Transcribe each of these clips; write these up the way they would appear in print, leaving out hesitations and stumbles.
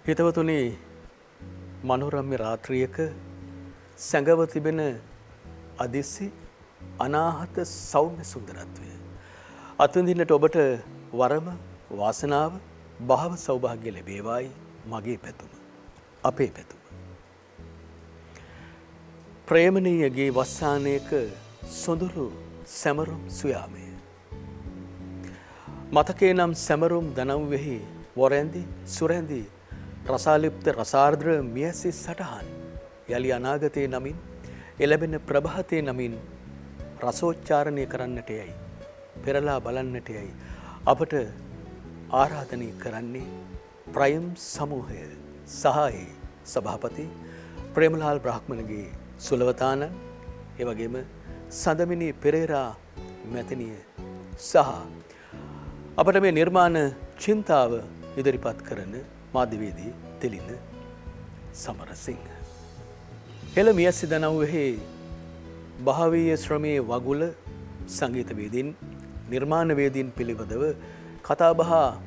හිතවතුනි මනෝරම්‍ය රාත්‍රියක සැඟව තිබෙන අදිසි අනාහත සෞම්‍ය සුන්දරත්වය අත්විඳින්නට ඔබට වරම වාසනාව භාව සෞභාග්‍ය ලැබේවායි මගේ පැතුම අපේ පැතුම. ප්‍රේමණීයගේ වස්සානයක සොඳුරු සැමරුම් සුයාමය මතකේ නම් සැමරුම් දනව්වෙහි වොරැඳි සුරැඳි රසාලිප්ත රසාර්ද්‍ර මියසි සටහන් යලි අනාගතයේ නමින් එළබෙන ප්‍රභාතයේ නමින් රසෝච්චාරණය කරන්නට යයි පෙරලා බලන්නට යයි අපට ආරාධනය කරන්නේ ප්‍රයිම් සමූහය සහායේ සභාපති ප්‍රේමලාල් බ්‍රාහ්මණගේ සුලවතානන් ඒ වගේම සඳමිනි පෙරේරා මැතිනිය සහ අපට මේ නිර්මාණ චින්තාව ඉදිරිපත් කරන මාධ්‍යවේදී තෙලින සමරසිංහ. හෙළ මියස්සි දනව්වෙහි භාවීය ශ්‍රමයේ වගුල සංගීතවේදීන් නිර්මාණවේදීන් පිළිබඳව කතාබහ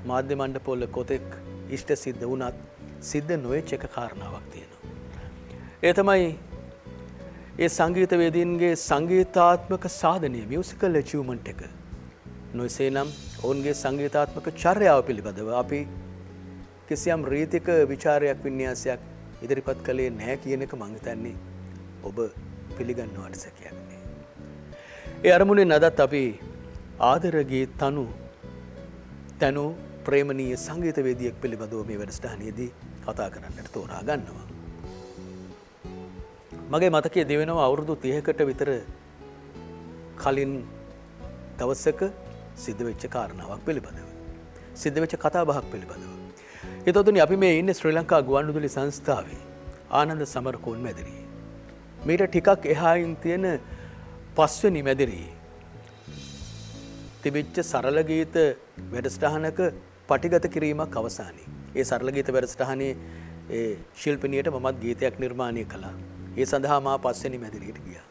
මාධ්‍ය මණ්ඩපවල කොතෙක් ඉෂ්ට සිද්ධ වුණත් සිද්ධ නොවෙච්ච එක කාරණාවක් තියෙනවා. ඒ තමයි ඒ සංගීතවේදීන්ගේ සංගීතාත්මක සාධනය මියුසිකල් ඇචීව්මන්ට් එක. නොයසේ නම් ඔවුන්ගේ සංගීතාත්මක චර්යාව පිළිබඳව අපි කිසියම් රීතික විචාරයක් වින්‍යාසයක් ඉදිරිපත් කළේ නැහැ කියන එක මං හිතන්නේ ඔබ පිළිගන්නවට සැකයක් නෑ. ඒ අරමුණෙන් අදත් අපි ආදරගේ තනු ප්‍රේමණීය සංගීතවේදියෙක් පිළිබඳව මේ වැඩසටහනේදී කතා කරන්නට තෝරා ගන්නවා. මගේ මතකයේ දිවෙනවා අවුරුදු 30කට විතර කලින් දවසක සිද්ධ වෙච්ච කාරණාවක් පිළිබඳව. සිද්ධ වෙච්ච කතාබහක් පිළිබඳව. හිතවතුනි අපි මේ ඉන්නේ ශ්‍රී ලංකා ගුවන්විදුලි සංස්ථාවේ ආනන්ද සමරකෝන් මැදිරියේ. මීට ටිකක් එහායින් තියෙන පස්වෙනි මැදිරියේ තිබිච්ච සරල ගීත වැඩසටහනක පටිගත කිරීමක් අවසානයේ. ඒ සරල ගීත වැඩසටහනේ ඒ ශිල්පිනියට මමත් ගීතයක් නිර්මාණය කළා. ඒ සඳහා මා පස්වෙනි මැදිරියට ගියා.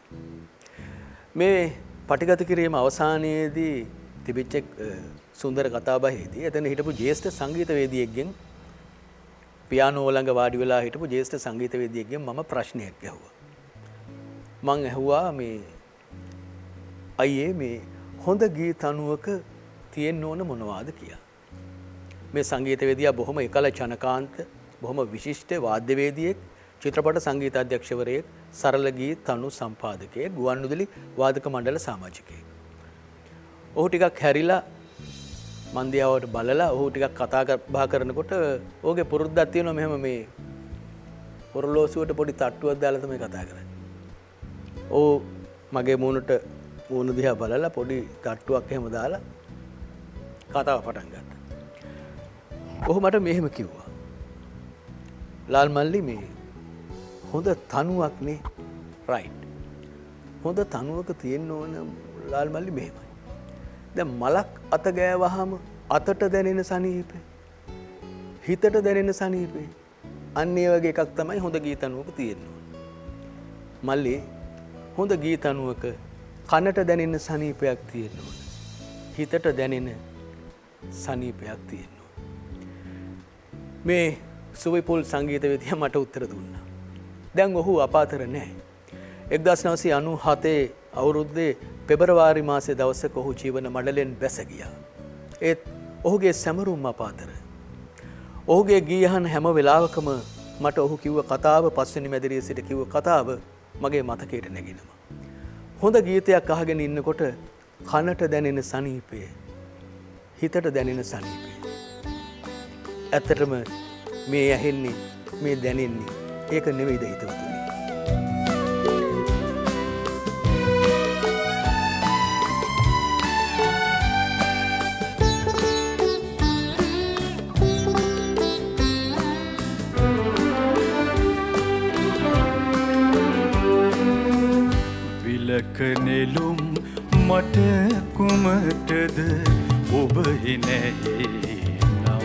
මේ පටිගත කිරීම අවසානයේදී තිබිච්ච සුන්දර කතාබහේදී එතන හිටපු ජ්‍යෙෂ්ඨ සංගීතවේදියෙක්ගෙන් පියානෝ ළඟ වාඩි වෙලා හිටපු ජ්‍යෙෂ්ඨ සංගීතවේදියෙක්ගෙන් මම ප්‍රශ්නයක් ඇහුවා. මං ඇහුවා මේ අයියේ මේ හොඳ ගීත අනුවක තියෙන්න ඕන මොනවාද කියලා. මේ සංගීතවේදියා බොහොම එකල චනකාන්ත බොහොම විශිෂ්ට වාද්‍යවේදියෙක් චිත්‍රපට සංගීත අධ්‍යක්ෂවරයෙක් සරල ගීත තනු සම්පාදකයෙක් ගුවන්විදුලි වාදක මණ්ඩල සමාජිකයෙක්. ඔහු ටිකක් හැරිලා මන්දියාවට බලලා ඔහු ටිකක් කතා බහ කරනකොට ඔහුගේ පුරුද්දක් තියෙනවා මෙහෙම මේ පොරලෝසුවට පොඩි තට්ටුවක් දාලා තමයි කතා කරන්නේ. ඔහු මගේ මූණ දිහා බලලා පොඩි තට්ටුවක් එහෙම දාලා කතාව පටන් ගත්තා. ඔහු මට මෙහෙම කිව්වා. ලාල් මල්ලි මේ හොඳ තනුවක් නේ රයිට්. හොඳ තනුවක තියෙන්න ඕන ලාල් මල්ලි මෙහෙමයි. දැන් මලක් අත ගෑවහම අතට දැනෙන සනීපේ හිතට දැනෙන සනීපේ අන්න ඒ වගේ එකක් තමයි හොඳ ගීත අනුවක තියෙන්න ඕන. මල්ලි හොඳ ගීත අනුවක කනට දැනෙන සනීපයක් තියෙන්න ඕන. හිතට දැනෙන සනීපයක් තියෙන්න ඕන. මේ සුවිපුල් සංගීතවේදියා මට උත්තර දුන්නා. දැන් ඔහු අපාතර නැහැ. 1997 අවුරුද්දේ පෙබරවාරි මාසේ දවසක ඔහු ජීවන මඩලෙන් බැස ගියා. ඒත් ඔහුගේ සැමරුම් අපාතර. ඔහුගේ ගීයහන් හැම වෙලාවකම මට ඔහු කිව්ව කතාව පස්වෙනි මැදිරියේ සිට කිව්ව කතාව මගේ මතකයට නැගෙනවා. හොඳ ගීතයක් අහගෙන ඉන්නකොට කනට දැනෙන සනීපය හිතට දැනෙන සනීපය. ඇත්තටම මේ ඇහෙන්නේ මේ දැනෙන්නේ ඒක නෙවෙයිද හිතවතුනි. විලක නෙළුම් මට කුමටද ඔබ හිනැහි නම්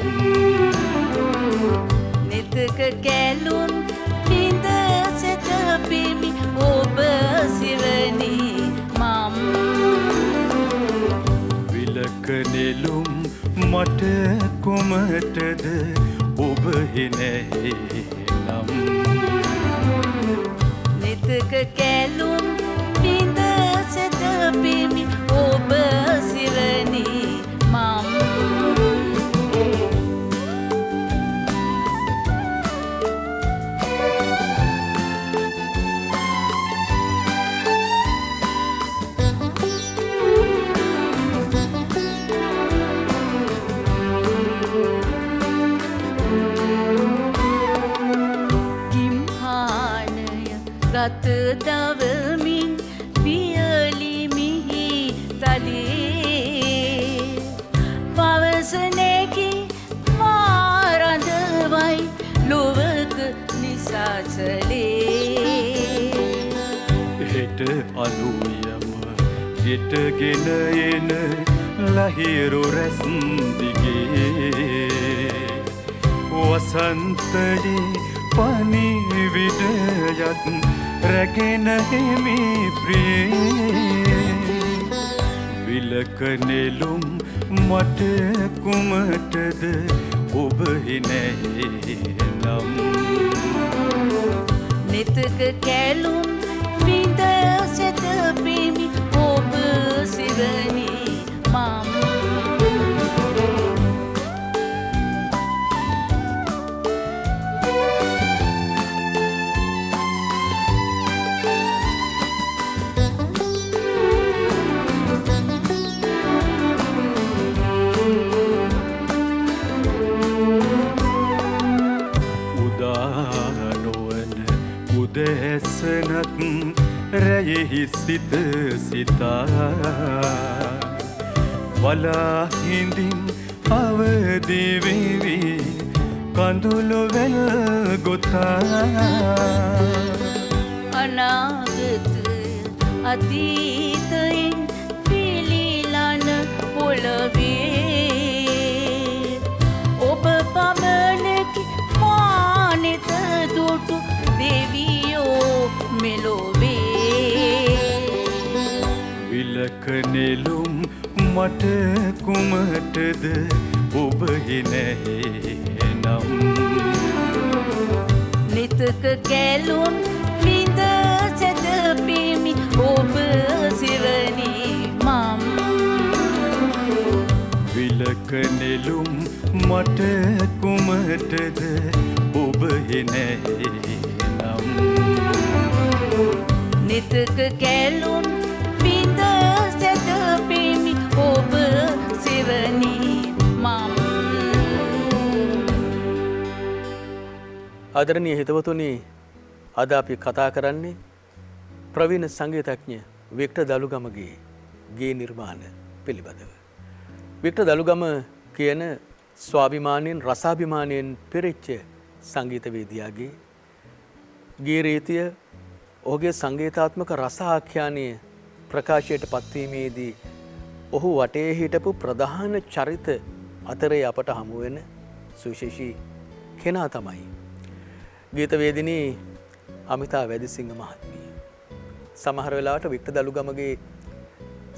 නිතක කැලුම් පිඳ සැතපෙමි ඔබ සිවනි මම් විලක නෙළුම් මට කුමටද ඔබ ඔබ හිනැහි නම් නිතක කැලුම් පිඳ සැතපෙමි ඔබ සිවනි මම් ගත දවමින් පියලිමිහි තලේ පවසනැකි මාරඳවයි ලොවක නිසාසලේ හෙට අලුයම ගෙටගෙන එන ලහිරු රැස්දිගේ වසන්තයේ පනිවිඩයත් රැගෙන හිමි ප්‍රියේ විලක නෙළුම් මට කුමටද ඔබ හිනැහි නම් නිතක කැලුම් විඳ සැතපෙමි ඔබ සිවනි මම් උදැසනත් රැයෙහි සිත සිතා වලාහිඳින් අවදිවෙවි කඳුළු වැල් ගොතා අනාගත අතීතයෙන් පිලිලන පොළවේ ඔබ පමණකි මානෙත දුටු දෙවියෝ මෙලොවේ විලක නෙළුම් මට කුමටද ඔබ හිනැහි නම් නිතක කැලුම් විඳ සැතපෙමි ඔබ සිවනි මම් විලක නෙළුම් මට කුමටද ඔබ හිනැහි නම් නිතක කැලුම් විඳ සැතපෙමි ඔබ සිවනි මම් ආදරණීය හිතවතුනි අද අපි කතා කරන්නේ ප්‍රවීණ සංගීතඥ වික්ටර් දලුගමගේ ගේ නිර්මාණ පිළිබඳව. වික්ටර් දලුගම කියන ස්වාභිමානයෙන් රසාභිමානයෙන් පිරිච්ච සංගීතවේදියාගේ ගේ රීතිය ඔහුගේ සංගීතාත්මක රස ආඛ්‍යානය ප්‍රකාශයට පත්වීමේදී ඔහු වටේ හිටපු ප්‍රධාන චරිත අතරේ අපට හමුවෙන සුවිශේෂී කෙනා තමයි ගීතවේදිනී අමිතා වැදිසිංහ මහත්මිය. සමහර වෙලාවට වික්ටර් දලුගමගේ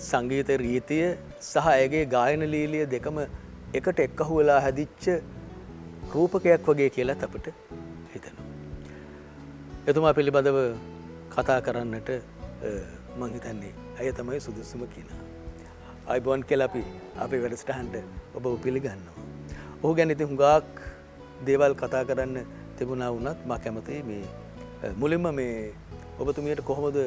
සංගීත රීතිය සහ ඇගේ ගායන ලීලිය දෙකම එකට එක්කහු වෙලා හැදිච්ච රූපකයක් වගේ කියලාත් අපිට හිතෙනවා. එතුමා පිළිබඳව කතා කරන්නට මං හිතන්නේ ඇය තමයි සුදුසුම කෙනා. අයිබෝන් කියලා අපි අපේ වැඩසටහනට ඔබව පිළිගන්නවා. ඔහු ගැන ඉතින් හුඟක් දේවල් කතා කරන්න තිබුණා වුණත් මා කැමතියි මේ මුලින්ම මේ ඔබතුමියට කොහොමද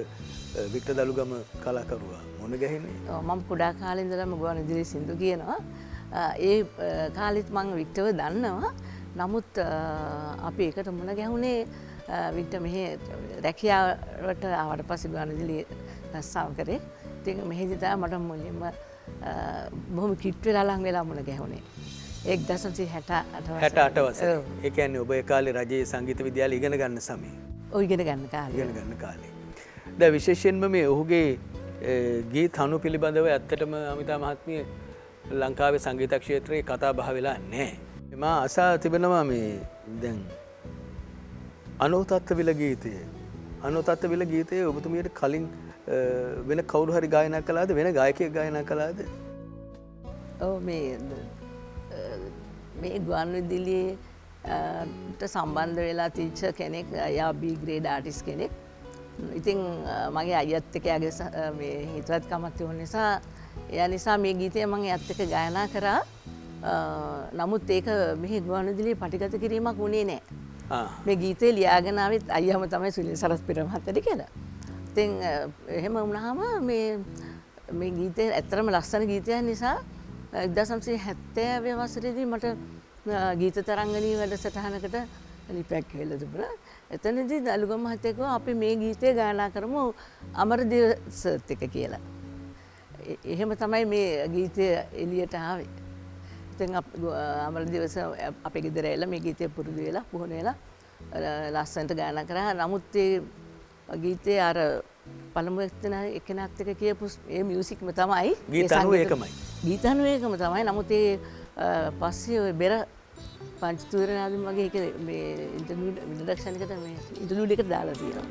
වික්ටර් දලුගම කලාකරුවා මුණ ගැහෙන්නේ? මම කුඩා කාලේ ඉඳලම ගුවන්විදුලි සින්දු කියනවා. ඒ කාලෙත් මම වික්ටර්ව දන්නවා. නමුත් අපි එකට මුණ ගැහුනේ වික්ටර් මෙහි රැකියාවට ආවට පස්සේ ගුවන්විදුලි රස්සාව කරේ. ඉතින් මෙහෙදි තමයි මට මුලින්ම බොහොම කිට් වෙලා ලං වෙලා මුණ ගැහුනේ. 1968 වසරේ. ඒ කියන්නේ ඔබ ඒ කාලේ රජයේ සංගීත විද්‍යාලය ඉගෙන ගන්න සමයේ. ඔය ඉගෙන ගන්න කාලේ. ඉගෙන ගන්න කාලේ. දැන් විශේෂයෙන්ම මේ ඔහුගේ ගීත හනු පිළිබඳව ඇත්තටම අමිතා මහත්මිය ලංකාවේ සංගීත ක්ෂේත්‍රයේ කතා බහ වෙලා නැහැ. මා අසා තිබෙනවා මේ දැන් අනෝතත්ත්වවිල ගීතය. අනෝතත්ත්වවිල ගීතය ඔබතුමියට කලින් වෙන කවුරු හරි ගායනා කළාද වෙන ගායකයෙක් ගායනා කළාද? ඔව් මේ ගුවන්විදුලියේ සම්බන්ධ වෙලා තිච්ච කෙනෙක් යා B ග්‍රේඩ් ආටිස්ට් කෙනෙක්. ඉතින් මගේ අයියත් එක්ක යාගේ හිතවත්කමක් තිබුණ නිසා එයා නිසා මේ ගීතය මම එයත් එක්ක ගායනා කරා. නමුත් ඒක මෙහි ගුවන්විදුලියේ පටිගත කිරීමක් වුණේ නැහැ. මේ ගීතේ ලියාගෙන ආවෙත් අයියාම තමයි සුනිල් සරස්පිර මහත්තයා කියලා. ඉතින් එහෙම වුණාම මේ ගීතේ ඇත්තටම ලස්සන ගීතයක් නිසා 1970 වසරේදී මට ගීත තරංගනී වැඩසටහනකට ලිපියක් කියලා තිබුණා. එතනදී දලුගම මහත්තයා කිව්වා අපි මේ ගීතය ගායනා කරමු අමරදේව සර්ත් එක කියලා. එහෙම තමයි මේ ගීතය එළියට ආවේ. ඉතින් අමරදේව සර් අපේ ගෙදර ඇවිල්ලා මේ ගීතය පුරුදු වෙලා පුහුණු වෙලා ලස්සනට ගායනා කරා. නමුත් ඒ ගීතේ අර පළමු එක්කෙනාත් එක්ක කියපු ඒ මියුසික්ම තමයි ගීත අනුව ඒකමයි. ගීත අනුව ඒකම තමයි. නමුත් ඒ පස්සේ ඔය බෙර පංචතූරනාදම් වගේ එක මේ ඉන්ට්‍රොඩක්ෂන් එකට මේ ඉන්ටර්ලියුඩ් එකට දාලා තියෙනවා.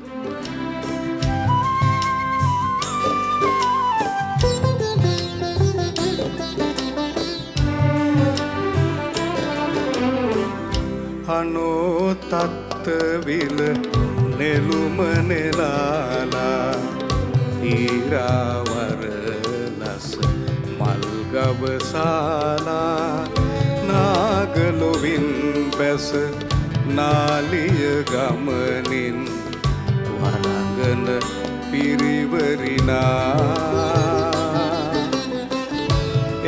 අනෝ තත්ත්විල නෙළුම නෙලාලා ඊරාවර ලස මල්ගවසාලා නාගලොවින් බැස නාලිය ගමනින් වරඟන පිරිවරිනා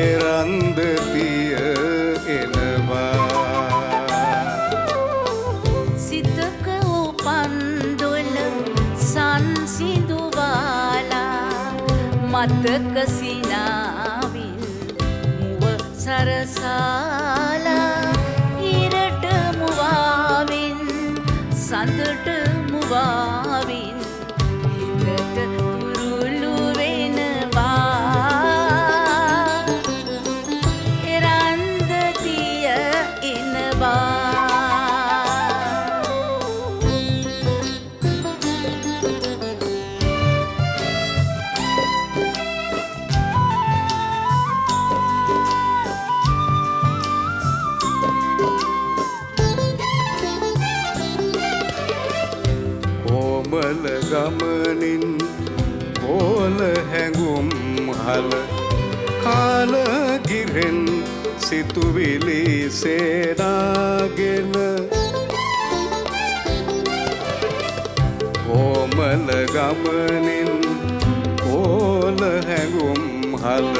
එරන්දතිය එනවා මතක සිනාවින් මුව සරසාලා ඉරට මුවාවින් සඳට මුවාවින් හිතට තුරුළු වෙනවා එරන්දතිය එනවා ගමනින් පෝල හැඟුම් හල කාලගිරෙන් සිතුවිලි සේනාගෙන පෝමල ගමනින් පෝල හැඟුම් හල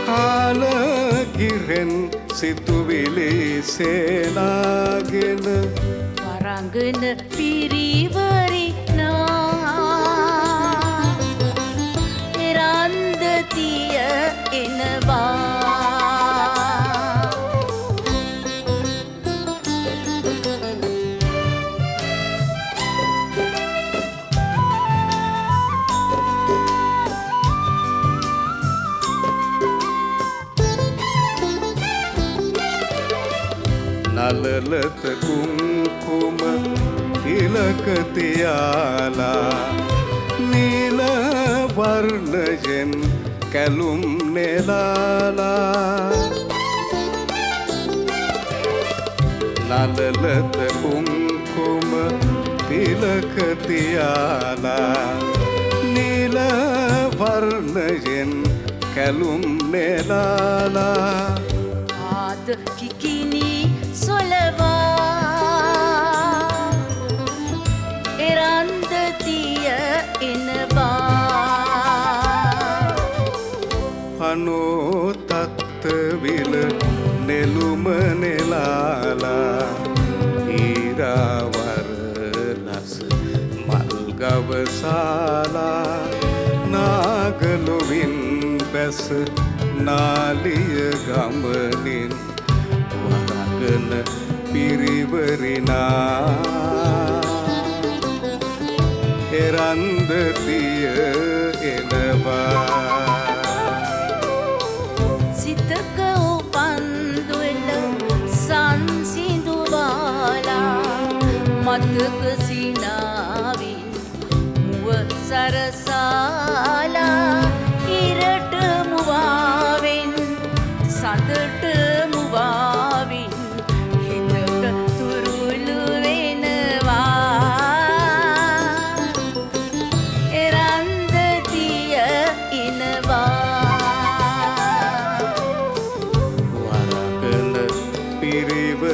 කාලගිරෙන් සිතුවිලි සේනාගෙන වරංගන පිරිවරි එරන්දතිය එනවා නලලත කුංකුම තිලක තියාලා නීල වර්ණයෙන් කැලුම් නෙලාලා නලලත කුංකුම තිලක තියාලා නීල වර්ණයෙන් කැලුම් නෙලාලා ආද කිකිනි සොලවා එරන්දතිය එනවා අනෝ තත්ත්විල නෙළුම නෙලාලා ඊරාවර ලස මල්ගවසාලා නාගලොවින් බැස නාලිය ගමනින් වරඟන පිරිවරිනා එරන්දතිය එනවා සිතක උපන්දුවෙල සංසිඳුවාලා මතක සිනාවින් මුව සරසාලා ඉරට මුවාවෙන් සඳට මුවාවින් හිතට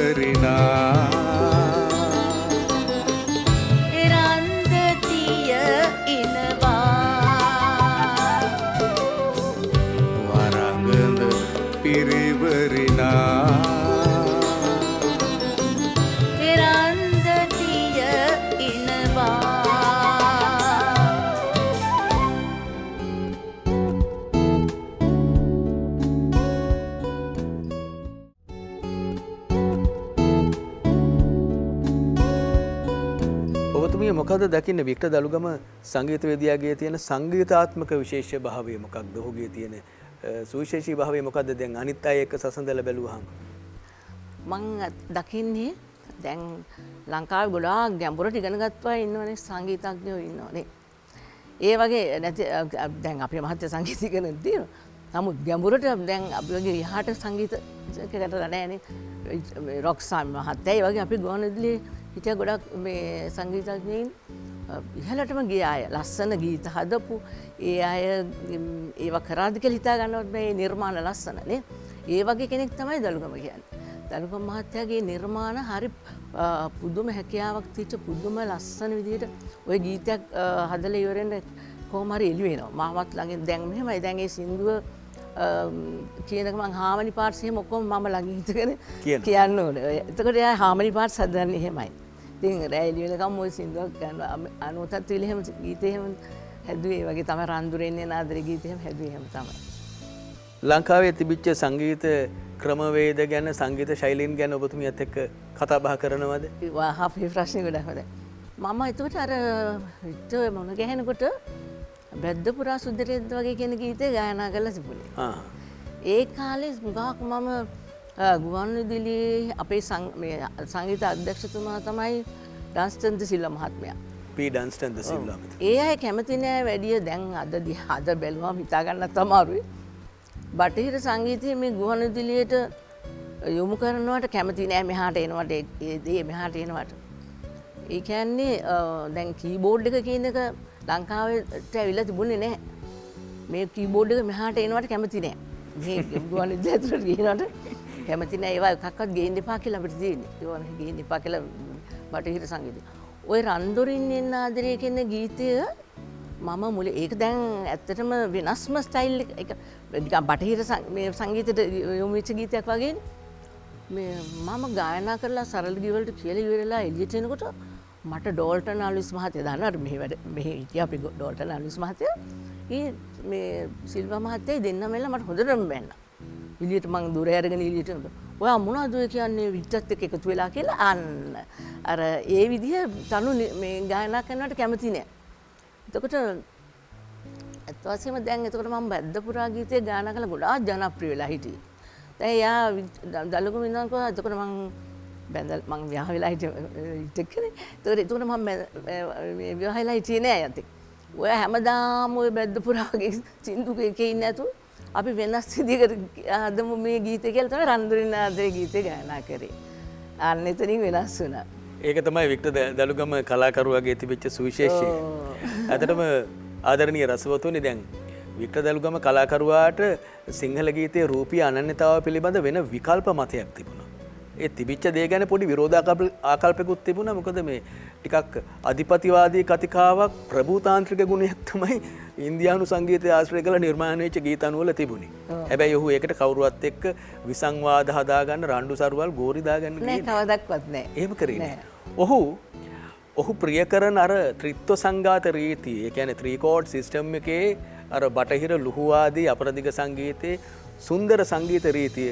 පිරිවරිනා එරන්දතිය ඉනවා වරඟන පිරිවරිනා එරන්දතිය ඉනවා ඔබතුමිය මොකද දකින්නේ වික්ටර් දලුගම සංගීතවේදියාගේ තියෙන සංගීතාත්මක විශේෂ භාවය මොකක්ද? ඔහුගේ තියෙන සුවිශේෂී භාවය මොකක්ද? දැන් අනිත් අය එක්ක සසඳලා බැලුවාම මං දකින්නේ දැන් ලංකාවේ ගොඩාක් ගැඹුරට ඉගෙන ගත්තා ඉන්නවනේ සංගීතඥයෝ ඉන්නවනේ. ඒ වගේ නැති දැන් අපේ මහත්ය සංගීත ඉගෙන තියෙනවා. නමුත් ගැඹුරට දැන් අපි වගේ යහට සංගීතයකට නැහැනේ. රොක්සන් මහත්තයා ඒ වගේ අපි ගුවන්විදුලියේ හිටිය ගොඩක් මේ සංගීතඥයින් ඉහළටම ගිය අය ලස්සන ගීත හදපු ඒ අය ඒවා කරාද කියලා හිතා ගන්නවත් මේ නිර්මාණ ලස්සන නේ. ඒ වගේ කෙනෙක් තමයි දලුගම කියන්නේ. දලුගම මහත්තයාගේ නිර්මාණ හරි පුදුම හැකියාවක් තියච්ච පුදුම ලස්සන විදිහට ওই ගීතයක් හදලා ඉවරෙන්න කොහොම හරි එළි වෙනවා. මාවත් ළඟින් දැන් මෙහෙමයි දැන් ඒ සින්දුව කියනක මං හාමනි පාර්ට්ස් එහෙම ඔක්කොම මම ළඟින් හිටගෙන කියන්න ඕනේ. එතකොට එයා හාමනි පාර්ට්ස් හදන්නේ එහෙමයි. ඉතින් රැ එළි වෙනකම් ওই සින්දුවක් ගන්නවා. අනුතත් විල එහෙම ගීතේ එහෙම හැදුවේ වගේ තමයි රන්දුරෙන්නේ නාදරේ ගීතේ එහෙම හැදුවේ එහෙම තමයි. ලංකාවේ තිබිච්ච සංගීත ක්‍රමවේද ගැන සංගීත ශෛලීන් ගැන ඔබතුමියත් එක්ක කතා බහ කරනවද? අපේ ප්‍රශ්නේ ගොඩක් හොඳයි. මම එතකොට අර වික්ටර් මොන ගැහෙනකොට බැද්දපුරා සුද්දරෙද්ද වගේ කියන ගීතේ ගායනා කරලා තිබුණේ. ඒ කාලේ මුගක් මම ගුවන්විදුලියේ අපේ සංගීත අධ්‍යක්ෂතුමා තමයි ඩන්ස්ටන් ද සිල්වා මහත්මයා. පී ඩන්ස්ටන් ද සිල්වා මහත්මයා. ඒ අය කැමති නෑ වැඩිය දැන් අද බැලුවම හිතා ගන්නත් අමාරුයි. බටහිර සංගීතයේ මේ ගුවන්විදුලියට යොමු කරනවට කැමති නෑ මෙහාට එනවට ඒ දේ මෙහාට එනවට. ඒ කියන්නේ දැන් කීබෝඩ් එක කියන එක ලංකාවට ඇවිල්ලා තිබුණේ නැහැ. මේ කීබෝඩ් එක මෙහාට එනවට කැමති නැහැ. මේ ගුවන්විදුලිය ඇතුළට ගියනවට කැමති නැහැ. ඒවා එකක්වත් ගේන්න එපා කියලා අපිට තියෙන්නේ. ඒවා ගේන්න එපා කියලා බටහිර සංගීතය. ওই රන්දොරින් එන්න ආදරේ කියන ගීතය මම මුල ඒක දැන් ඇත්තටම වෙනස්ම ස්ටයිල් එක නිකන් බටහිර මේ සංගීතයට යොමු වෙච්ච ගීතයක් වගේ මේ මම ගායනා කරලා සරල ගීවලට කියලා ඉවරලා එළියට එනකොට මට ඩෝල්ටන් ආල්විස් මහත්තයා දන්නවද මෙහි හිටිය අපි ඩෝල්ටන් ආල්විස් මහත්තයා මේ සිල්වා මහත්තයා දෙන්නම එල්ල මට හොඳටම බැන්නා. එළියට මං දුර ඇරගෙන එළියට ඔයා මොනවද ඔය කියන්නේ වික්ටර්ත් එක්ක එකතු වෙලා කියලා අන්න අර ඒ විදිහ තනු මේ ගායනා කරනවට කැමති නෑ. එතකොට ඇත්ත වශයෙන්ම දැන් එතකොට මම බැද්දපුරා ගීතේ ගායනා කළා ගොඩාක් ජනප්‍රිය වෙලා හිටියේ. දැන් යා දලුගම ඉන්නකොට එතකොට මං විවාහ වෙලා හිටියකනේ. එතකොට මම මේ විවාහ වෙලා හිටියේ නෑ යත්. ඔය හැමදාම ඔය බැද්දපුරා වගේ සින්දු එකේ ඉන්නේ නැතු අපි වෙනස් විදිහකට හදමු මේ ගීතේ කියලා තමයි රන්දුරින් ආදරේ ගීතේ ගායනා කරේ. අන්න එතනින් වෙනස් වුණා. ඒක තමයි වික්ටර් දලුගම කලාකරුවාගේ තිබිච්ච සුවිශේෂය. ඇත්තටම ආදරණීය රසවතුනි දැන් වික්ටර් දලුගම කලාකරුවාට සිංහල ගීතයේ රූපී අනන්‍යතාව පිළිබඳ වෙන විකල්ප මතයක් තිබුණා. ඒ තිබිච්ච දේ ගැන පොඩි විරෝධාකල්පයකුත් තිබුණා. මොකද මේ ටිකක් අධිපතිවාදී කතිකාවක් ප්‍රභූතාන්ත්‍රික ගුණයක් තමයි ඉන්දියානු සංගීතය ආශ්‍රය කළ නිර්මාණය වෙච්ච ගීතණු වල තිබුණේ. හැබැයි ඔහු ඒකට කවුරුවත් එක්ක විසංවාද හදාගන්න රණ්ඩු සරුවල් ගෝරි දාගන්න නෑ කවදක්වත් නෑ. එහෙම කරේ නෑ. ඔහු ප්‍රිය කරන අර ත්‍රිත්ව සංගාත රීතිය, ඒ කියන්නේ ත්‍රී කෝඩ් සිස්ටම් එකේ අර බටහිර ලුහුවාදී අපරදිග සංගීතයේ සුන්දර සංගීත රීතිය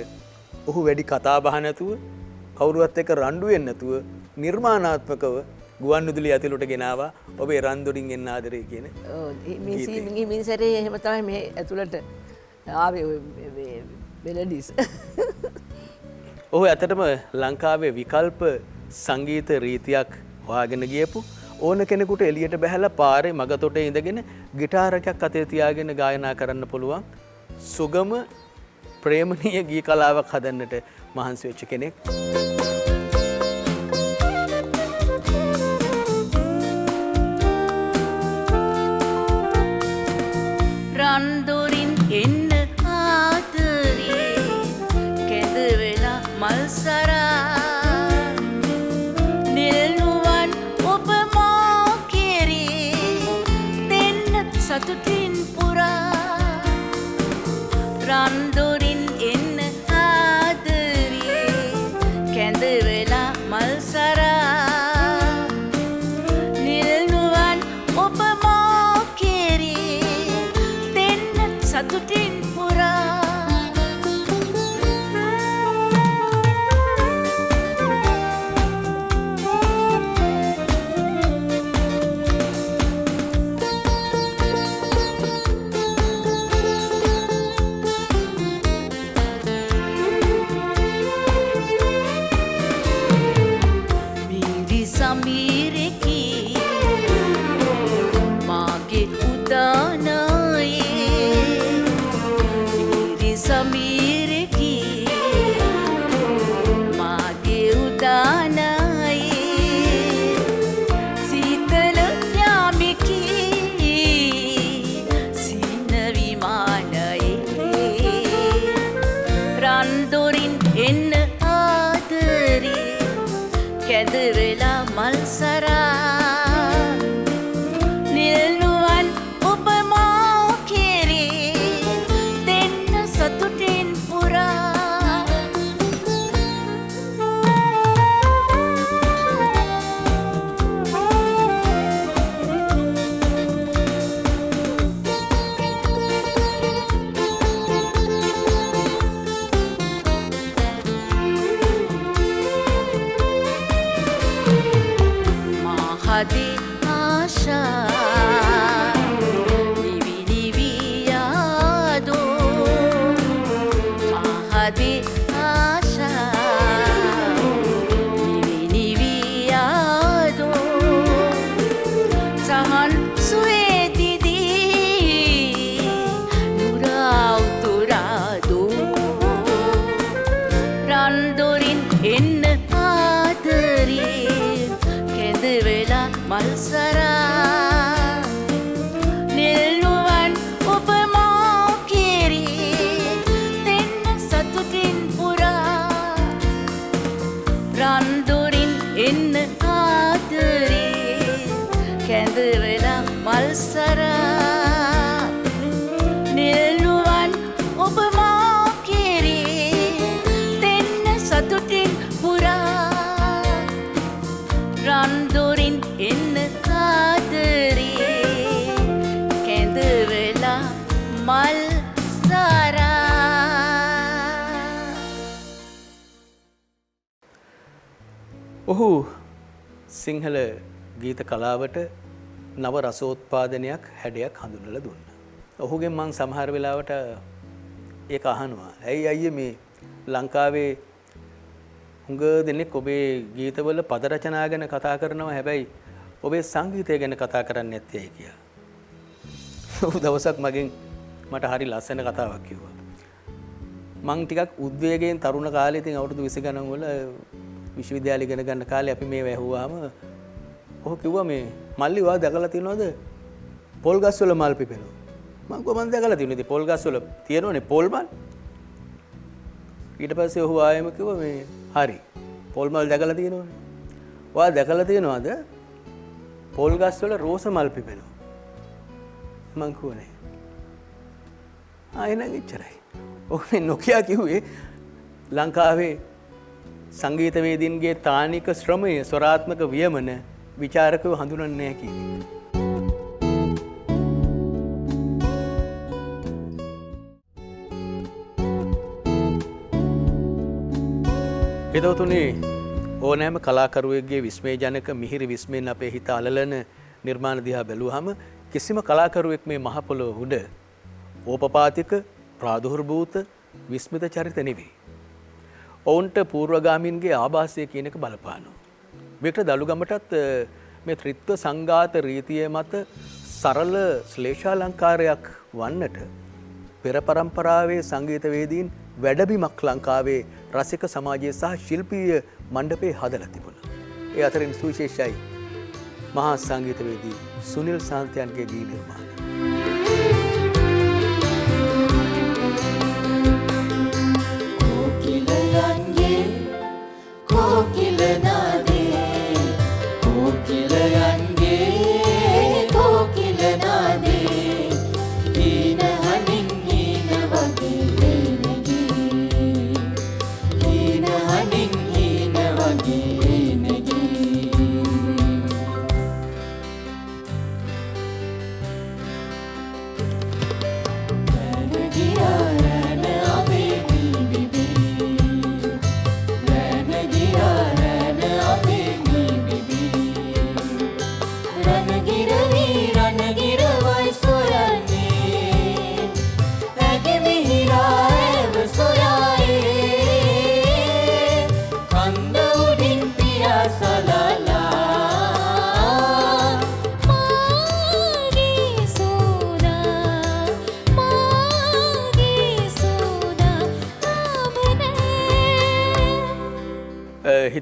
ඔහු වැඩි කතා බහ නැතුව කවුරුවත් එක්ක රණ්ඩු වෙන්නේ නැතුව නිර්මාණාත්මකව ගුවන්විදුලිය ඇතුළට ගෙනාවා ඔබේ රන්දුරින් එන්න ආදරේ කියන. මේ මිනිසරේ එහෙම තමයි මේ ඇතුළට ආවේ මෙලඩිස්. ඔහු ඇත්තටම ලංකාවේ විකල්ප සංගීත රීතියක් හොයාගෙන ගියපු ඕන කෙනෙකුට එළියට බැහැලා පාරේ මගතොටේ ඉඳගෙන ගිටාරයක් අතේ තියාගෙන ගායනා කරන්න පුළුවන් සුගම ප්‍රේමණීය ගී කලාවක් හදන්නට මහන්සි වෙච්ච කෙනෙක්. රන්දොරින් එන්න ආදරේ කැඳ වෙලා මල් සරා මල්සරා නිල්නුවන් ඔබ මා කෙරේ දෙන්න සතුටින් පුරා සමීරකි මාගේ උදානයේ මිරි සමීරකි මාගේ උදානයේ සීතල යාමිකි සීන විමානයේ රන්දොරින් එන්න ආදරේ කැඳවෙලා මල්සරා නිල්නුවන් ඔබ මා කෙරේ දෙන්න සතුටින් පුරා mahadi asha nivi nivi yaado mahadi asha nivi nivi yaado sahan suedidi nurauturado randorin enna aadare කැඳවෙලා මල්සරා නිල්නුවන් ඔබ මා කෙරේ දෙන්න සතුටින් පුරා රන්දොරින් එන්න ආදරේ කැඳවෙලා මල්සරා නිල්නුවන් ඔබ මා කෙරේ දෙන්න සතුටින් පුරා රන්දොරින් එන්න ආදරේ කැඳවෙලා මල්සරා ඔහු සිංහල ගීත කලාවට නව රසෝත්පාදනයක් හැඩයක් හඳුන්වලා දුන්නා. ඔහුගෙන් මං සමහර වෙලාවට ඒක අහනවා. ඇයි අයියේ මේ ලංකාවේ හුඟ දෙනෙක් ඔබේ ගීතවල පද රචනා ගැන කතා කරනවා හැබැයි ඔබේ සංගීතය ගැන කතා කරන්නේ නැත්තේ ඇයි කියලා. ඔහු දවසක් මට හරි ලස්සන කතාවක් කිව්වා. මං ටිකක් උද්වේගයෙන් තරුණ කාලේ ඉතින් අවුරුදු 20 ගණන් වල විශ්වවිද්‍යාලය ඉගෙන ගන්න කාලේ අපි මේ වැහුවාම ඔහු කිව්වා මේ මල්ලි ඔයා දැකලා තියෙනවද පොල් ගස් වල මල් පිපෙනවා. මං කොහොමද දැකලා තියෙන්නේ? ඉතින් පොල් ගස් වල තියෙනවනේ පොල් මල්. ඊට පස්සේ ඔහු ආයෙම කිව්වා මේ හරි පොල් මල් දැකලා තියෙනවනේ. ඔයා දැකලා තියෙනවද පොල් ගස් වල රෝස මල් පිපෙනවා? මං කිව්වනේ. ආයෙ නම් එච්චරයි. ඔහු නොකියා කිව්වේ ලංකාවේ සංගීතවේදීන්ගේ තානික ශ්‍රමය ස්වරාත්මක වියමන විචාරකව හඳුනන්නේ නැහැ කියන්නේ. හිතවතුනි ඕනෑම කලාකරුවෙක්ගේ විස්මයජනක මිහිරි විස්මයෙන් අපේ හිත අලලන නිර්මාණ දිහා බැලුවහම කිසිම කලාකරුවෙක් මේ මහ පොළොව උඩ ඕපපාතික ප්‍රාදුර්භූත විස්මිත චරිත නෙවෙයි. ඔවුන්ට පූර්වගාමීන්ගේ ආభాසය කියන එක බලපානවා. වික්ටර් දලුගමටත් මේ ත්‍රිත්ව සංඝාත රීතිය මත සරල ශ්ලේෂාලංකාරයක් වන්නට පෙර පරම්පරාවේ සංගීතවේදීන් වැඩබිමක් ලංකාවේ රසික සමාජයේ සහ ශිල්පීය මණ්ඩපේ හදලා තිබුණා. ඒ අතරින් සුවිශේෂයි මහා සංගීතවේදී සුනිල් සාන්තයන්ගේ ගී නිර්මාණ. Yeah.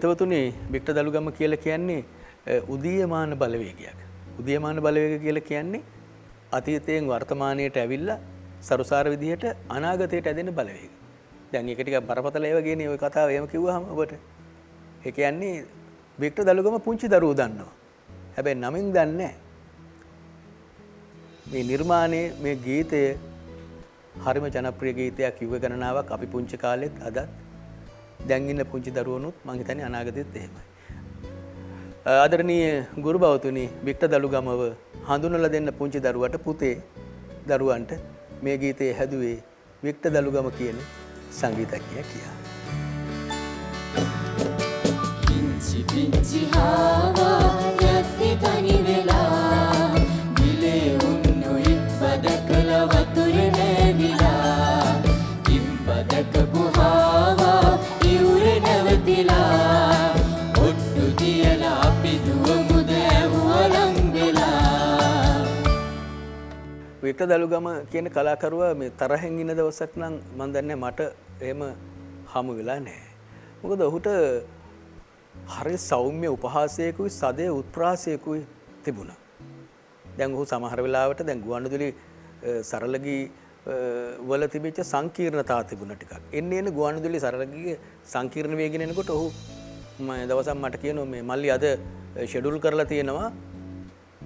හිතවතුනි වික්ටර් දලුගම කියලා කියන්නේ උදීයමාන බලවේගයක්. උදීයමාන බලවේගය කියලා කියන්නේ අතීතයෙන් වර්තමානයට ඇවිල්ලා සරුසාර විදිහට අනාගතයට ඇදෙන බලවේගය. දැන් ඒක ටිකක් බරපතල ඒවා කියන්නේ ওই කතාව එහෙම කිව්වහම ඔබට. ඒ කියන්නේ වික්ටර් දලුගම පුංචි දරුවෝ දන්නවා. හැබැයි නමින් දන්නේ නැහැ. මේ නිර්මාණයේ මේ ගීතය හරිම ජනප්‍රිය ගීතයක් යුග ගණනාවක් අපි පුංචි කාලෙත් අදත් දැන් ඉන්න පුංචි දරුවනුත් මං හිතන්නේ අනාගතෙත් එහෙමයි. ආදරණීය ගුරු බවතුනි වික්ටර් දලුගමව හඳුනලා දෙන්න පුංචි දරුවට පුතේ දරුවන්ට මේ ගීතය හැදුවේ වික්ටර් දලුගම කියන සංගීතඥයා කියා. පිංචි පිංචි හාවා යත්තේ තනි වෙලා දිලේ උන්නු ඉපදකල වතුර නැවිලා ඉම්පදක පුහාවා ඉවුර නැවතිලා ඔට්ටු තියලා අපි දුවමුද ඇහුවලං වෙලා. වික්ටර් දලුගම කියන කලාකරුවා මේ තරහෙන් ඉන්න දවසක් නම් මම දන්නේ මට එහෙම හමු වෙලා නැහැ. මොකද ඔහුට හරි සෞම්‍ය උපහාසයකුයි සදේ උත්ප්‍රාසයකුයි තිබුණා. දැන් ඔහු සමහර වෙලාවට දැන් ගුවන්විදුලි සරලගී වල තිබිච්ච සංකීර්ණතා තිබුණා ටිකක්. එන්නේ ගුවන්විදුලි සරලගී සංකීර්ණ වේගෙන එනකොට ඔහු මම දවසක් මට කියනවා මේ මල්ලි අද ෂෙඩියුල් කරලා තියෙනවා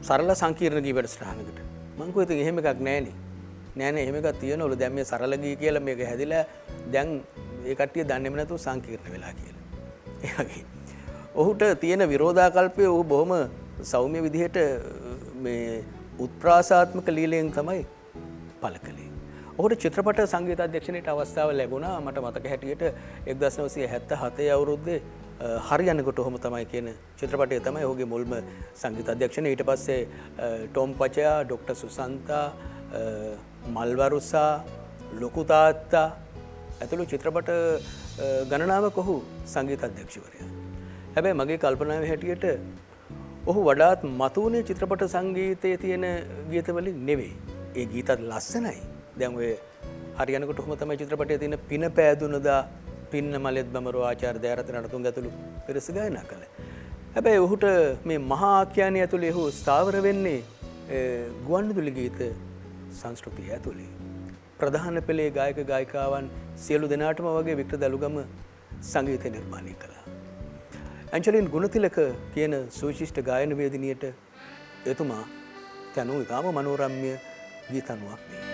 සරල සංකීර්ණ ගී වැඩසටහනකට. මං කිව්වා ඉතින් එහෙම එකක් නැහැ නේ එහෙම එකක් තියෙනවලු දැන් මේ සරල ගී කියලා මේක හැදිලා දැන් ඒ කට්ටිය දන්නේම නැතුව සංකීර්ණ වෙලා කියලා. ඒ වගේ ඔහුට තියෙන විරෝධාකල්පය ඔහු බොහොම සෞම්‍ය විදිහට මේ උත්ප්‍රාසාත්මක ලීලයෙන් තමයි පළ කළේ. ඔහුට චිත්‍රපට සංගීත අධ්‍යක්ෂණයට අවස්ථාව ලැබුණා. මට මතක හැටියට 1977 අවුරුද්දේ හරියනකොට ඔහොම තමයි කියන චිත්‍රපටය තමයි ඔහුගේ මුල්ම සංගීත අධ්‍යක්ෂණය. ඊට පස්සේ ටොම් පචයා, ඩොක්ටර් සුසන්තා, මල්වරුසා, ලොකු තාත්තා ඇතුළු චිත්‍රපට ගණනාවක් ඔහු සංගීත අධ්‍යක්ෂවරයා. හැබැයි මගේ කල්පනාවේ හැටියට ඔහු වඩාත් මතුවනේ චිත්‍රපට සංගීතයේ තියෙන ගීතවලින් නෙවෙයි. ඒ ගීතත් ලස්සනයි. දැන් ඔය හරියනකොට ඔහොම තමයි චිත්‍රපටයේ තියෙන පින පෑදුනදා පින්න මලෙත් බමරෝ ආචාර්ය දයාරත්න රණතුංග ඇතුළු පිරිස ගායනා කළා. හැබැයි ඔහුට මේ මහා ආඛ්‍යානය ඇතුළේ ඔහු ස්ථාවර වෙන්නේ ගුවන්විදුලි ගීත සංස්කෘතිය ඇතුළේ. ප්‍රධාන පෙළේ ගායක ගායිකාවන් සියලු දෙනාටම වගේ වික්ටර් දලුගම සංගීතය නිර්මාණය කළා. ඇන්ජලින් ගුණතිලක කියන සුවිශිෂ්ට ගායන වේදිනියට එතුමා තනු ඉතාම මනෝරම්‍ය ගීතනුවක් මේ.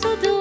සුදු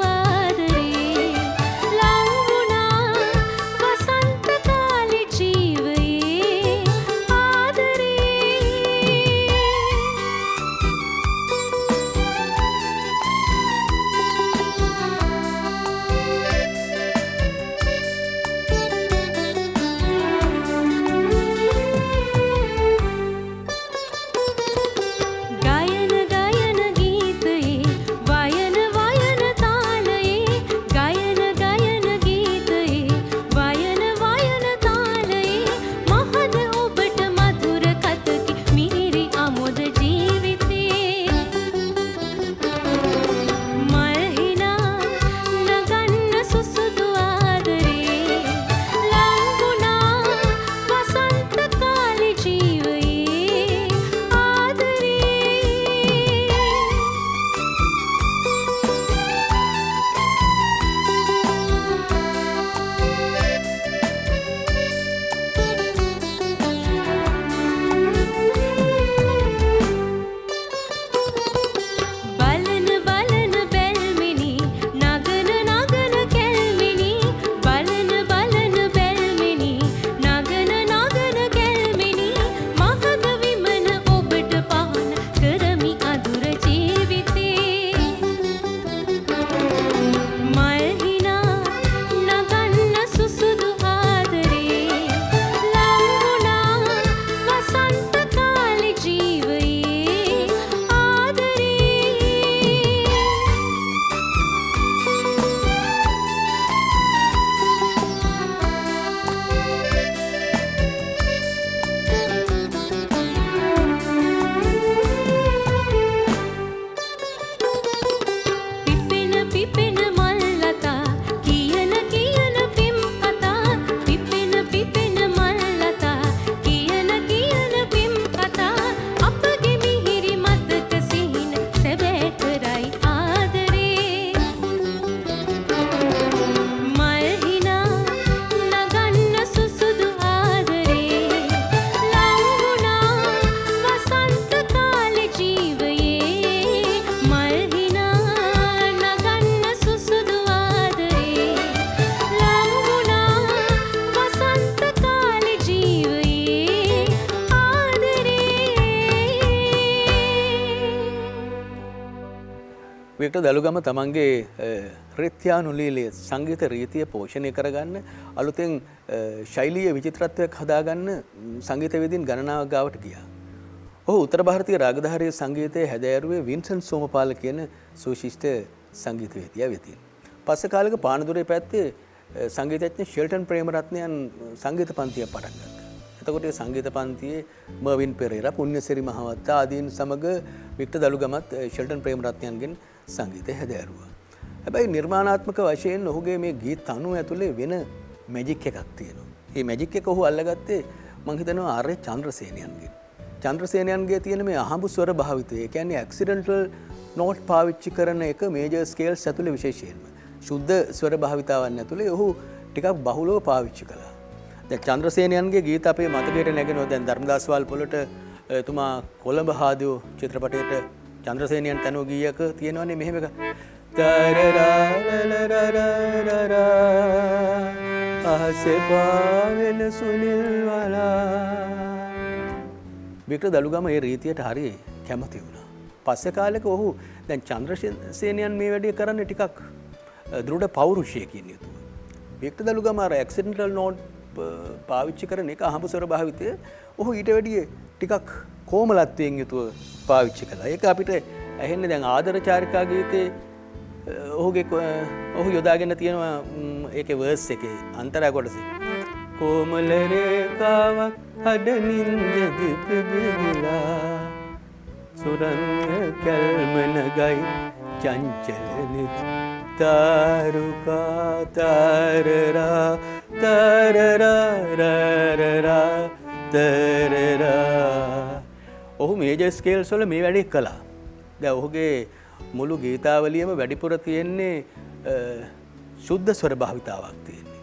වික්ටර් දලුගම තමන්ගේ රිත්‍යානුලීලයේ සංගීත රීතිය පෝෂණය කරගන්න අලුතෙන් ශෛලීය විචිත්‍රත්වයක් හදාගන්න සංගීතවේදීන් ගණනාවක් ගාවට ගියා. ඔහු උත්තර ಭಾರತೀಯ රාගධාරී සංගීතයේ හැදෑරුවේ වින්සන් සෝමපාල කියන සුවිශිෂ්ට සංගීතවේදියා වෙතින්. පස්සේ කාලෙක පානදුරේ පැත්තේ සංගීතඥ ෂෙල්ටන් ප්‍රේමරත්නයන් සංගීත පන්තියක් පටන් ගත්තා. එතකොට ඒ සංගීත පන්තියේ මර්වින් පෙරේරා, පුණ්‍යසිරි මහවත්තා ආදීන් සමග වික්ටර් දලුගමත් ෂෙල්ටන් ප්‍රේමරත්නයන්ගෙන් සංගීතය හැදෑරුවා. හැබැයි නිර්මාණාත්මක වශයෙන් ඔහුගේ මේ ගීත තනුව ඇතුලේ වෙන මැජික් එකක් තියෙනවා. මේ මැජික් එක ඔහු අල්ලගත්තේ මං හිතනවා ආර්.ඒ. චන්ද්‍රසේනයන්ගෙන්. චන්ද්‍රසේනයන්ගේ තියෙන මේ අහඹු ස්වර භාවිතය, ඒ කියන්නේ ඇක්සිඩන්ටල් නෝට් පාවිච්චි කරන එක මේජර් ස්කේල්ස් ඇතුලේ විශේෂයෙන්ම ශුද්ධ ස්වර භාවිතාවන් ඇතුලේ ඔහු ටිකක් බහුලව පාවිච්චි කළා. දැන් චන්ද්‍රසේනයන්ගේ ගීත අපේ මතකයට නැගෙනවා. දැන් ධර්මදාස් වල්පොලට එතුමා කොළඹ හාදියෝ චිත්‍රපටයේට චන්ද්‍රසේනයන් තනුව ගීයක තියෙනවනේ මෙහෙම එක. අහසේ පාවෙන සුනිල් වලා. වික්ටර් දලුගම මේ රීතියට හරි කැමති වුණා. පස්සේ කාලෙක ඔහු දැන් චන්ද්‍රසේනයන් මේ වැඩේ කරන්නේ ටිකක් දෘಢ පෞරුෂයකින් යුතුව. වික්ටර් දලුගම අර ඇක්සිඩන්ටල් නෝට් පාවිච්චි කරන එක අහඹු ස්වර භාවිතය ඔහු ඊට වැඩිය ටිකක් කොමලත්වයෙන් යුතුව පාවිච්චි කළා. ඒක අපිට ඇහෙන්නේ දැන් ආදර චාරිකා ගීතේ ඔහු යොදාගෙන තියෙනවා ඒකේ වර්ස් එකේ අන්තරා කොටසේ. කොමල රේඛාවක් හඩනින් දෙපිබිලා සුරංග කල්මන ගයි චංචලනිත තාරුකා තරරා තරරා ඔහු මේජර් ස්කේල්ස් වල මේ වැඩේ කළා. දැන් ඔහුගේ මුළු ගීතාවලියම වැඩිපුර තියෙන්නේ ශුද්ධ ස්වර භාවිතාවක් තියෙන්නේ.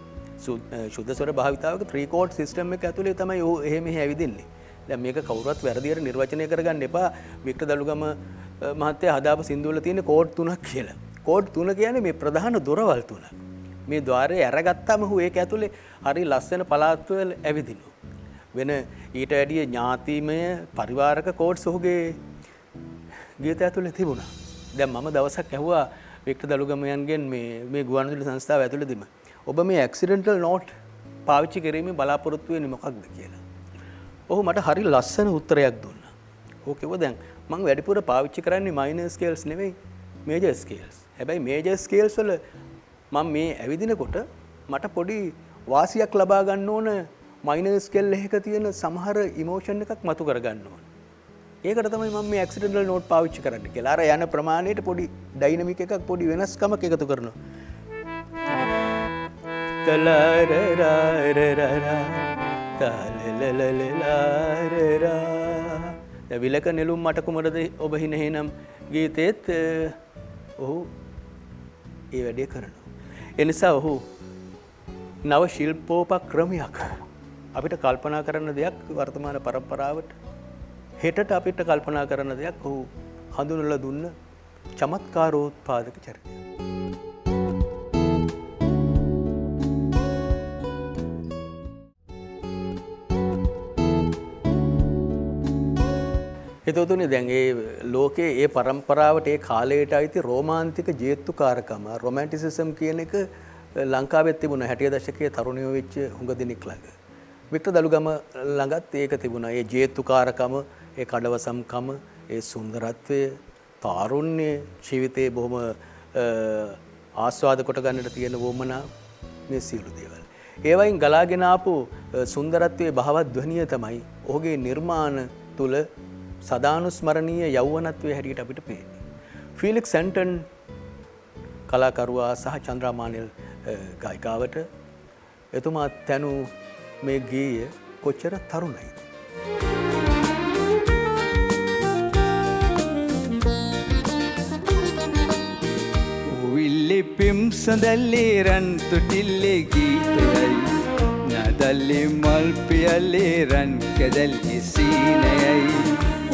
ශුද්ධ ස්වර භාවිතාවක 3 chord system එක ඇතුලේ තමයි ඔහු එහෙම හැවිදින්නේ. දැන් මේක කවුරුවත් වැරදියට නිර්වචනය කරගන්න එපා. වික්ටර් දලුගම මහත්තයා හදාපු සින්දු වල තියෙන කෝඩ් 3ක් කියලා. කෝඩ් 3 කියන්නේ මේ ප්‍රධාන දොරවල් 3. මේ ద్వාරය අරගත්තාම ඔහු ඒක ඇතුලේ හරි ලස්සන පළාත් වල ඇවිදිනවා. වෙන ඊට වැඩිය ඥාතිමය පරිවාරක කෝඩ්ස් ඔහුගේ ගීත ඇතුලේ තිබුණා. දැන් මම දවසක් ඇහුවා වික්ටර් දලුගමයන්ගෙන් මේ ගුවන්විදුලි සංස්ථාව ඇතුළේදීම ඔබ මේ ඇක්සිඩන්ටල් නෝට් පාවිච්චි කිරීමේ බලාපොරොත්තු වෙන්නේ මොකක්ද කියලා. ඔහු මට හරි ලස්සන උත්තරයක් දුන්නා. ඔහු කිව්වා දැන් මම වැඩිපුර පාවිච්චි කරන්නේ මයිනර් ස්කේල්ස් නෙවෙයි මේජර් ස්කේල්ස්. හැබැයි මේජර් ස්කේල්ස් වල මම මේ ඇවිදිනකොට මට පොඩි වාසියක් ලබා ගන්න ඕන මයිනර් ස්කේල් එකක තියෙන සමහර ඉමෝෂන් එකක් මතු කර ගන්න ඕන. ඒකට තමයි මම මේ ඇක්සිඩන්ටල් නෝට් පාවිච්චි කරන්නේ කියලා. අර යන ප්‍රමාණයට පොඩි ඩයිනමික් එකක් පොඩි වෙනස්කමක් එකතු කරනවා. තලරරරරරා තලලලලලරරා. විලක නෙළුම් මට කුමරද ඔබ හිනහෙනම් ගීතේත් ඔහු ඒ වැඩේ කරනවා. ඒ නිසා ඔහු නව ශිල්පෝපක්‍රමයක් අපිට කල්පනා කරන දෙයක් වර්තමාන පරම්පරාවට හෙටට අපිට කල්පනා කරන දෙයක් ඔහු හඳුන්වලා දුන්න චමත්කාරෝත්පාදක චරිතය. එතකොටනේ දැන් ඒ ලෝකයේ ඒ පරම්පරාවට ඒ කාලයට අයිති රෝමාන්තික ජේත්තුකාරකම රොමැන්ටිසිසම් කියන එක ලංකාවෙත් තිබුණා 60 දශකයේ තරුණයෝ වෙච්ච හුඟ දෙනෙක් ළඟ. වික්ටර් දලුගම ළඟත් ඒක තිබුණා. ඒ ජේත්තුකාරකම, ඒ කඩවසම්කම, ඒ සුන්දරත්වය, තාරුණ්‍ය, ජීවිතේ බොහොම ආස්වාද කොට ගන්නට තියෙන වොමනා මේ සියලු දේවල්. ඒ වයින් ගලාගෙන ආපු සුන්දරත්වයේ භාවධ්වනිය තමයි ඔහුගේ නිර්මාණ තුල සදානුස්මරණීය යෞවනත්වයේ හැටියට අපිට පේන්නේ. ෆීලික්ස් සැන්ටන් කලාකරුවා සහ චන්ද්‍රා මානෙල් ගායිකාවට එතුමා තනු මේ ගීය කොච්චර තරුණයිද? විල්ලි පිම් සඳල්ලි රන් තුටිල්ලි ගීතයයි නදල්ලි මල් පියල්ලි රන් කැදල්ලි සීනයයි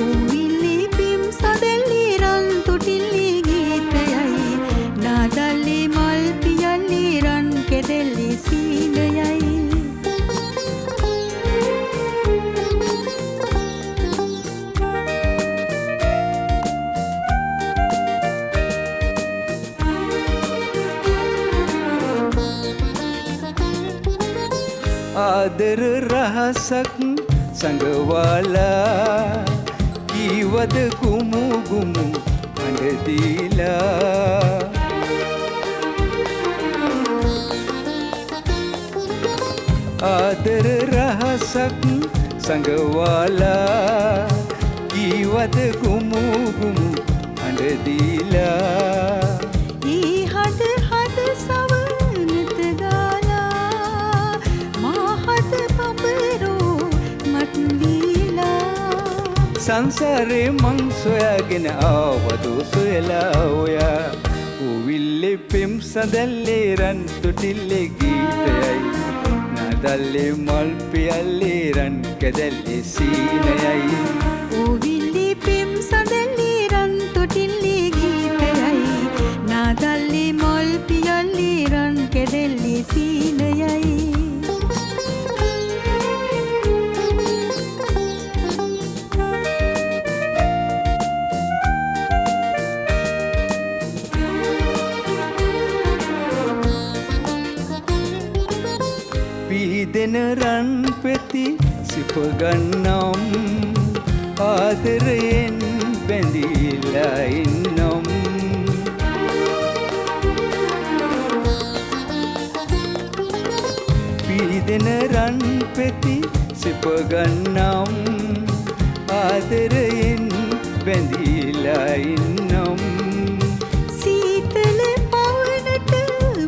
උවිලි පිම් සදල්ලි රන් තුටිල්ලි ගීතයයි නාදල්ලි මල් පියල්ලි රන් කෙදෙල්ලි සීනයයි ආදර රහසක් සංගවාලා කීවද කුමු ගුමු හඬ දීලා ආදර රහසක් සංගවාලා කීවද කුමු ගුමු හඬ දීලා ඊ හද හද සවනත ගාලා මාහත පබරෝ මත් දීලා සංසාරේ මං සොයාගෙන ආවදු සොයලා ඔයා උවිල්ලේ පෙම් සඳල්ලේ රන් තුටිල්ලේ ගීතයයි නදල්ලේ මල් පියල්ලේ රන් කැදල්ලේ සීනයයි ඕවිල්ලි පෙම් සඳල්ලි රන් තොටිල්ලි ගීතයයි නාදල්ලි මොල් පියල්ලි රන් කෙදෙල්ලි සීනයයි පීදෙන රන් පෙති සිපගන්නම් ආදරයෙන් බැඳීලා ඉන්නම් පීදෙන රන් පෙති සිපගන්නම් ආදරයෙන් බැඳීලා ඉන්නම් සීතල පවනට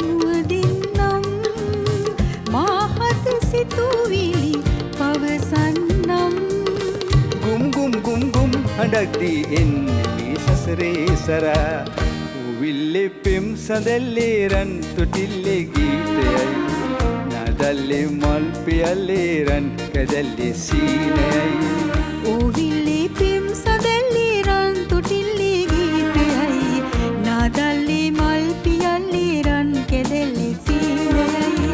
මුවදින්නම් මාහත සිතුවිලි පවසන්නම් ගුම් ගුම් ගුම් ගුම් හඬක් දී එන්නේ මේ සසරේ සරා උවිල්ලේ පෙම් සඳල්ලේ රන් තුටිල්ලේ ගීතයයි නදල්ලේ මල් පියල්ලේ රන් කැදල්ලේ සීනයයි ඕවිල්ලි පෙම් සඳල්ලි රන් තොටිල්ලි ගීතයයි නාදල්ලි මල් පියල්ලි රන් කෙදෙල්ලි සීනයයි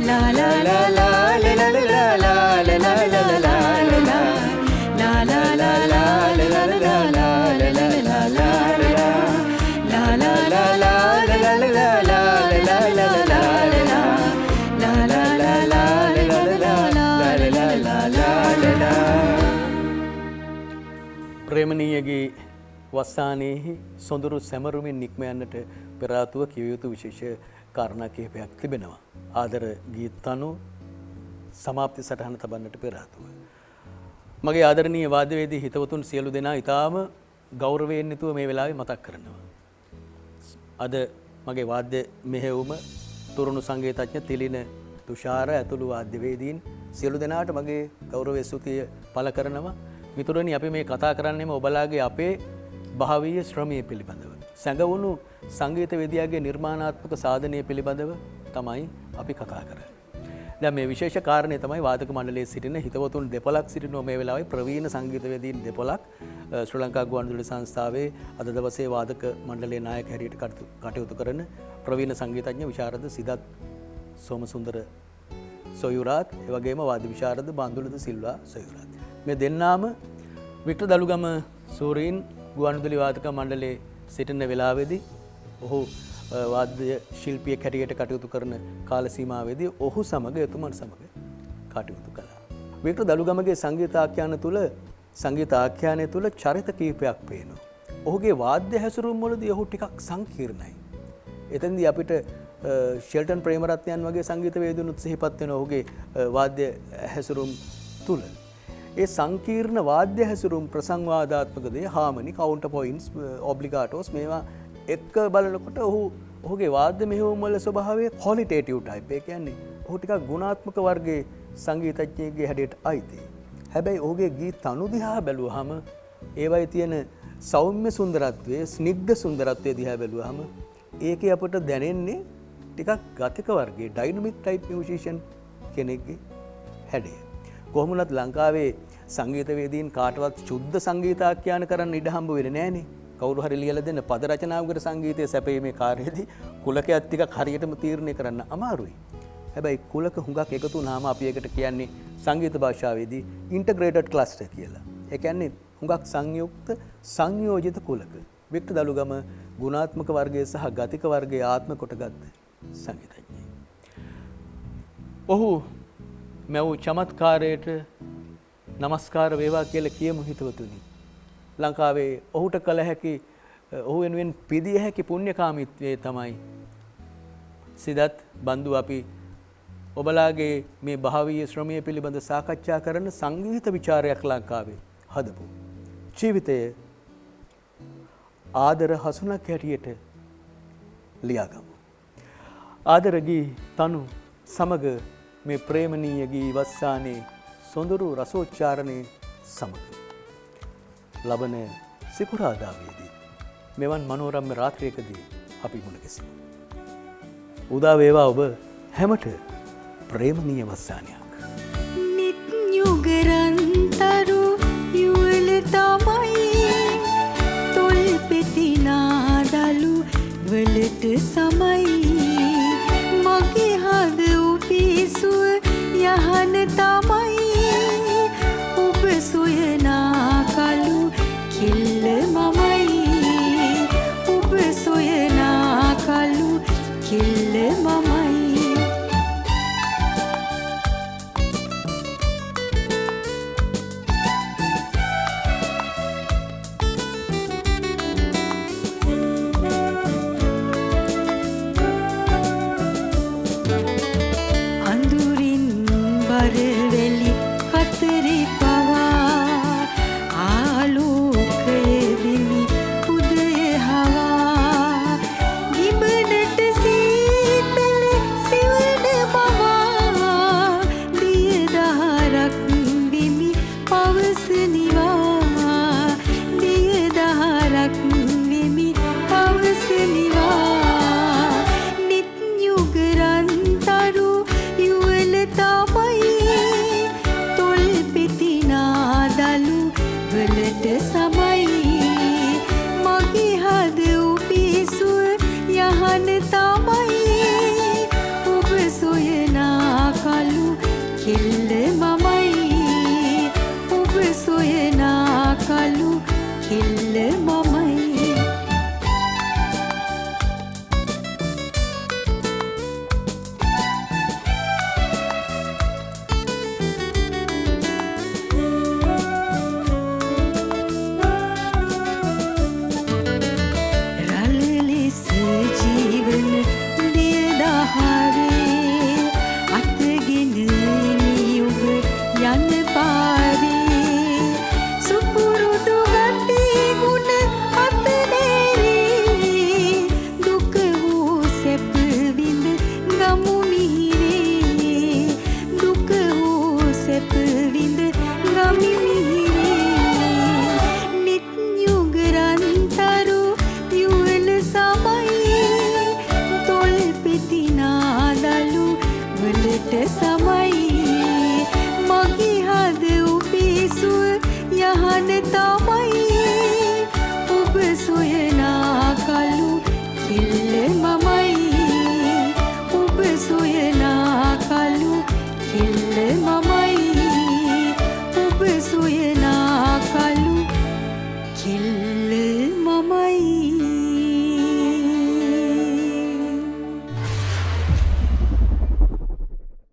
ලා ලා ලා ලා ලා ලා ලා ලා ලා ලා ප්‍රේමණීයගේ වස්සානයෙහි සොඳුරු සැමරුමින් නික්ම යන්නට පෙර ආතුව කිව යුතු විශේෂ කාරණා කිහිපයක් තිබෙනවා. ආදර ගීත අනුව සමාප්ති සටහන තබන්නට පෙර ආතුව. මගේ ආදරණීය වාද්‍යවේදී හිතවතුන් සියලු දෙනා ඊටාම ගෞරවයෙන් යුතුව මේ වෙලාවේ මතක් කරනවා. අද මගේ වාද්‍ය මෙහෙයුම තුරුණු සංගීතඥ තිලින තුෂාර ඇතුළු වාද්‍යවේදීන් සියලු දෙනාට මගේ ගෞරවය ස්තුතිය පළ කරනවා. මිතුරනි අපි මේ කතා කරන්නේම ඔබලාගේ අපේ භාවීය ශ්‍රමය පිළිබඳව. සැඟවුණු සංගීතවේදියාගේ නිර්මාණාත්මක සාධනය පිළිබඳව තමයි අපි කතා කරන්නේ. දැන් මේ විශේෂ කාරණේ තමයි වාදක මණ්ඩලයේ සිටින හිතවතුන් දෙපළක් සිටින මේ වෙලාවේ ප්‍රවීණ සංගීතවේදීන් දෙපළක් ශ්‍රී ලංකා ගුවන්විදුලි සංස්ථාවේ අද දවසේ වාදක මණ්ඩලයේ නායක හැටියට කටයුතු කරන ප්‍රවීණ සංගීතඥ විශාරද සිදත් සෝමසුන්දර සොයුරාත් ඒ වගේම වාද්‍ය විශාරද බන්දුලද සිල්වා සොයුරාත් මේ දෙන්නාම වික්ටර් දලුගම සූරීන් ගුවන්විදුලි වාදක මණ්ඩලයේ සිටින වෙලාවේදී ඔහු වාද්‍ය ශිල්පියෙක් හැටියට කටයුතු කරන කාල සීමාවේදී ඔහු සමග එතුමන් සමග කටයුතු කළා. වික්ටර් දලුගමගේ සංගීත ආඛ්‍යානය තුළ චරිත කීපයක් පේනවා. ඔහුගේ වාද්‍ය හැසිරුම් වලදී ඔහු ටිකක් සංකීර්ණයි. එතෙන්දී අපිට ෂෙල්ටන් ප්‍රේමරත්නයන් වගේ සංගීතවේදිනුත් සිහිපත් වෙන ඔහුගේ වාද්‍ය හැසිරුම් තුළ ඒ සංකීර්ණ වාද්‍ය හැසිරුම් ප්‍රසංවාදාත්මක දේ හාමනි කවුන්ටර් පොයින්ට්ස් ඔබ්ලිගාටෝස් මේවා එක්ක බලනකොට ඔහුගේ වාද්‍ය මෙහෙයුම් වල ස්වභාවය ක්වොලිටේටිව් ටයිප්. ඒ කියන්නේ ඔහු ටිකක් ගුණාත්මක වර්ගයේ සංගීතඥයෙක්ගේ හැඩයට අයිති. හැබැයි ඔහුගේ ගීත තනු දිහා බැලුවහම ඒවයි තියෙන සෞම්‍ය සුන්දරත්වයේ ස්නිග්ධ සුන්දරත්වයේ දිහා බැලුවහම ඒකේ අපට දැනෙන්නේ ටිකක් ගතික වර්ගයේ ඩයිනමික් ටයිප් මියුසිෂියන් කෙනෙක්ගේ හැඩය. කොහොමුණත් ලංකාවේ සංගීතවේදීන් කාටවත් සුද්ධ සංගීතාඛ්‍යාන කරන්න ඉඩ හම්බ වෙන්නේ නැහනේ. කවුරු හරි ලියලා දෙන්න පද රචනාවකට සංගීතය සැපීමේ කාර්යයේදී කුලකයක් ටිකක් හරියටම තීරණය කරන්න අමාරුයි. හැබැයි කුලක හුඟක් එකතු වුණාම අපි ඒකට කියන්නේ සංගීත භාෂාවේදී ඉන්ටග්‍රේටඩ් ක්ලස්ටර් කියලා. ඒ කියන්නේ හුඟක් සංයුක්ත සංයෝජිත කුලක. වික්ටර් දලුගම ගුණාත්මක වර්ගයේ සහ ගතික වර්ගයේ ආත්ම කොටගත් සංගීතඥයෙක්. ඔහු මැව් චමත්කාරයට නමස්කාර වේවා කියලා කියමු හිතවතුනි. ලංකාවේ ඔහුට කළ හැකි ඔහු වෙනුවෙන් පිදිය හැකි පුණ්‍යකාමීත්වයේ තමයි සිදත් බන්දු අපි ඔබලාගේ මේ භාවීය ශ්‍රමය පිළිබඳ සාකච්ඡා කරන සංගීත විචාරයක් ලංකාවේ හදපු. ජීවිතය ආදර හසුනක් හැටියට ලියාගමු. ආදර ගී තනු සමග මේ ප්‍රේමණීය ගී වස්සානේ සොඳුරු රසෝච්චාරණේ සමග ලබන සිකුරාදාවේදී මෙවන් මනෝරම්‍ය රාත්‍රියකදී අපි මුණ ගැසෙමු. උදා වේවා ඔබ හැමට ප්‍රේමණීය වස්සානයක්. නිත් යුගරන්තරු යුවල තමයි තොල් පෙතිනාදලු වලට සමයි මගේ හද උපිසුව යහන තමයි ඔබ සොයනා කලු කෙල්ල මමයි ඔබ සොයනා කලු කෙල්ල මමයි sama